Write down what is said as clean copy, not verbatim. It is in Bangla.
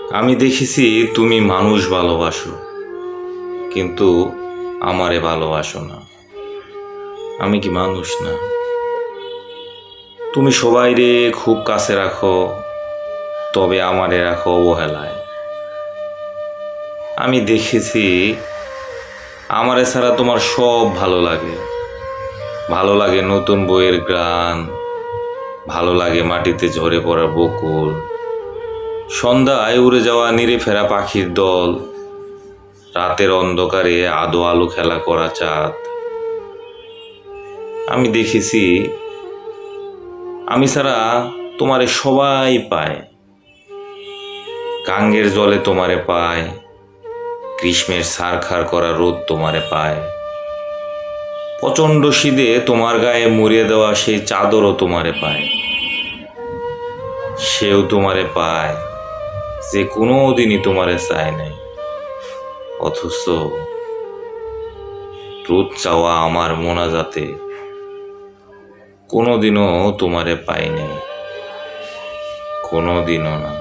আমি দেখেছি তুমি মানুষ ভালোবাসো, কিন্তু আমারে ভালোবাসো না। আমি কি মানুষ না? তুমি সবাইরে খুব কাছে রাখো, তবে আমারে রাখো অবহেলায়। আমি দেখেছি আমারে ছাড়া তোমার সব ভালো লাগে। ভালো লাগে নতুন বইয়ের গান, ভালো লাগে মাটিতে ঝরে পড়া বকুল, সন্ধ্যায় উড়ে যাওয়া নিরে ফেরা পাখির দল, রাতের অন্ধকারে আদো আলো খেলা করা চাঁদ। আমি দেখেছি আমি ছাড়া তোমারে সবাই পায়। গাঙ্গের জলে তোমারে পায়, গ্রীষ্মের ছারখার করা রোদ তোমারে পায়, প্রচণ্ড শীতে তোমার গায়ে মুড়িয়ে দেওয়া সেই চাদরও তোমারে পায়। সেও তোমারে পায় যে কোনো দিনই তোমারে চায় নাই, অথচ রোদ চাওয়া আমার মোনাজাতে কোনোদিনও তোমারে পাই নাই, কোনোদিনও না।